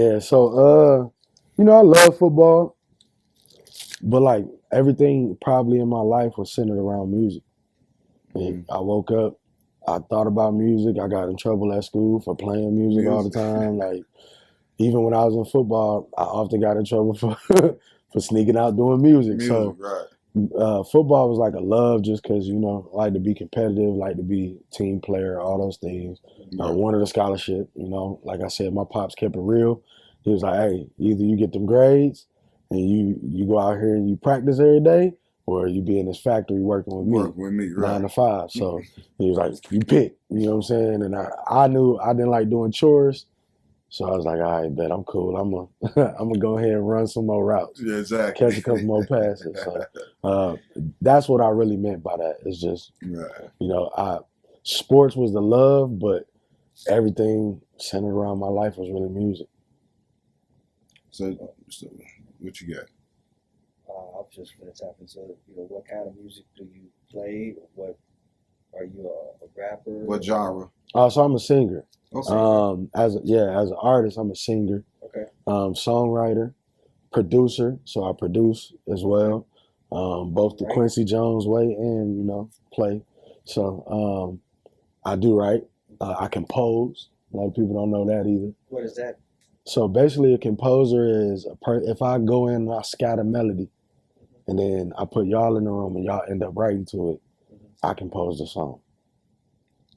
Yeah, so I love football, but like everything probably in my life was centered around music. And I woke up, I thought about music. I got in trouble at school for playing music all the Music. time. Like even when I was in football, I often got in trouble for for sneaking out doing music. Music, So right. football was like a love just because, I like to be competitive, like to be team player, all those things. Right. Wanted a scholarship, like I said, my pops kept it real. He was like, hey, either you get them grades and you go out here and you practice every day, or you be in this factory working with me Work with me, right. 9 to 5. So he was like, you pick, you know what I'm saying? And I knew I didn't like doing chores. So I was like, all right, bet I'm cool. I'm gonna go ahead and run some more routes, Yeah, exactly. catch a couple more passes. So that's what I really meant by that. It's just, Right. sports was the love, but everything centered around my life was really music. So what you got? I was just going to tap into, what kind of music do you play? What are you a rapper? What genre? So I'm a singer. Okay. As an artist, I'm a singer. Okay. Songwriter, producer. So I produce as well. Both the Right. Quincy Jones way and play. So I do write. I compose. A lot of people don't know that either. What is that? So basically, a composer is if I go in and I scat a melody, and then I put y'all in the room and y'all end up writing to it, I compose the song.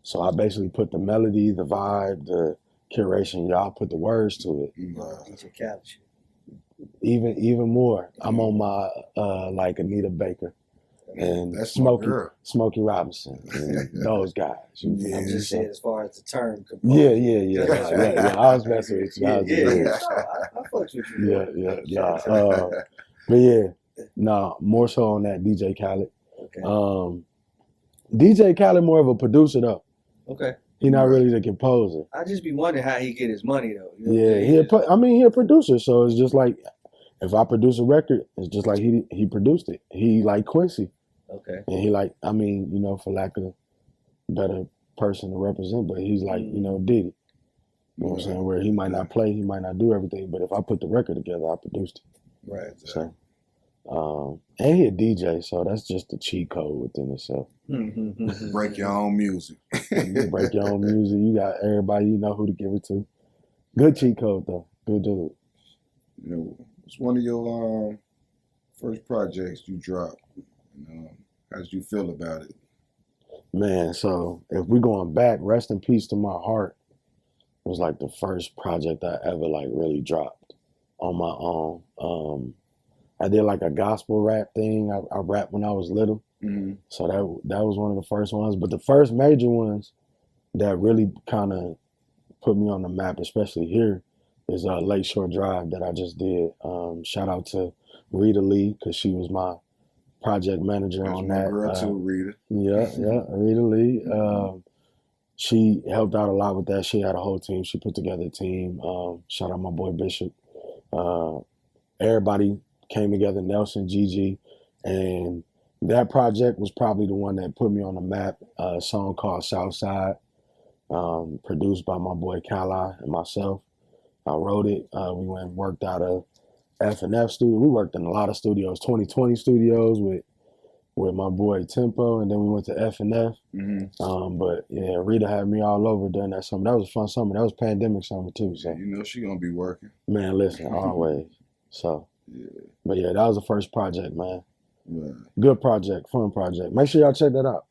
So I basically put the melody, the vibe, the curation. Y'all put the words to it. DJ Khaled shit. Even more. I'm on my like Anita Baker and That's my girl. Smokey Robinson and those guys. Yeah. I'm just saying, as far as the term Yeah. composer. I was messing with you. Yeah, Yeah. I fucks with you. Yeah. But yeah, more so on that DJ Khaled. Okay. DJ Khaled more of a producer though. Okay. He not really the composer. I just be wondering how he get his money though. Yeah, he a producer, so it's just like if I produce a record, it's just like he produced it. He like Quincy. Okay. And he like, for lack of a better person to represent, but he's like, Diddy. You know what I'm saying? Where he might not play, he might not do everything, but if I put the record together, I produced it. Right. Exactly. So, and he a DJ, so that's just the cheat code within itself. Break your own music. You break your own music. You got everybody you know who to give it to. Good cheat code though. Good dude. It's one of your first projects you dropped. How did you feel about it? Man, so if we're going back, Rest in Peace to My Heart was like the first project I ever like really dropped on my own. I did like a gospel rap thing. I rapped when I was little. Mm-hmm. So that was one of the first ones. But the first major ones that really kind of put me on the map, especially here, is Lakeshore Drive that I just did. Shout out to Rita Lee, because she was my project manager on that. Girl too, Rita. Yeah, Rita Lee. She helped out a lot with that. She had a whole team. She put together a team. Shout out my boy Bishop. Everybody came together, Nelson, Gigi, and that project was probably the one that put me on the map. A song called Southside, produced by my boy Kala and myself. I wrote it. We went and worked out of F&F studio. We worked in a lot of studios, 2020 studios with my boy Tempo, and then we went to F&F. Mm-hmm. But yeah, Rita had me all over during that summer. That was a fun summer. That was pandemic summer too. So she gonna be working. Man, listen, always. So yeah. But yeah, that was the first project, man. Right. Good project, fun project. Make sure y'all check that out.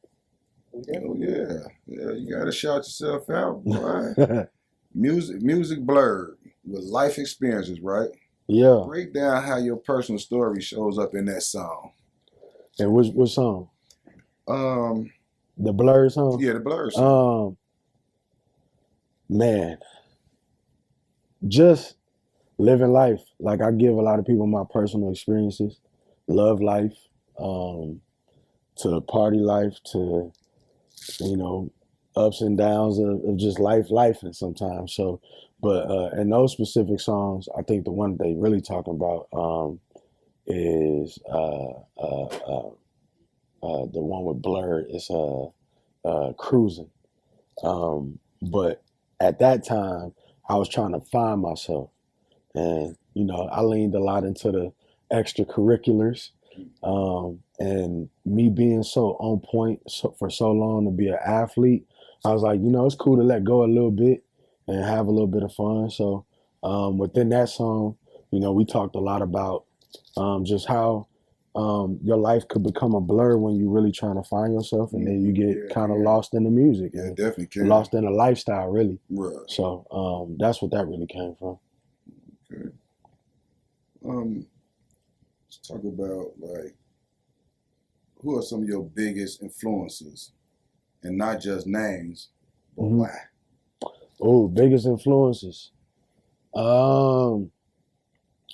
Oh yeah, you gotta shout yourself out, boy. Music blurred with life experiences, right? Yeah. Break down how your personal story shows up in that song. And which song? The Blur song? Yeah, the Blur song. Man, just living life. Like I give a lot of people my personal experiences, love life, to party life, to ups and downs of just life and sometimes. So, but in those specific songs, I think the one they really talking about is the one with Blur. It's Cruising. But at that time, I was trying to find myself. And, you know, I leaned a lot into the extracurriculars. And me being so on point for so long to be an athlete, I was like, you know, it's cool to let go a little bit and have a little bit of fun. So within that song, you know, we talked a lot about just how your life could become a blur when you're really trying to find yourself, and then you get kind of lost in the music. Yeah, and definitely can. lost in the lifestyle, really. Right. So that's what that really came from. Okay. Let's talk about, like, who are some of your biggest influences, and not just names, but why? Oh, biggest influences.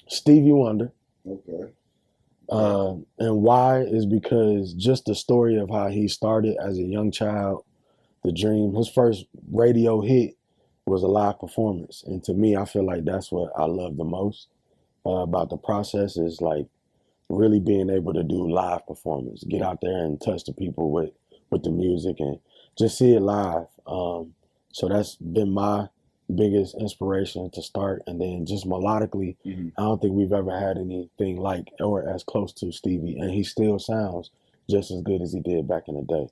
Stevie Wonder. Okay. And why is because just the story of how he started as a young child, the dream, his first radio hit was a live performance. And to me, I feel like that's what I love the most about the process, is like really being able to do live performance, get out there and touch the people with the music and just see it live. So that's been my biggest inspiration to start. And then just melodically, I don't think we've ever had anything like or as close to Stevie, and he still sounds just as good as he did back in the day.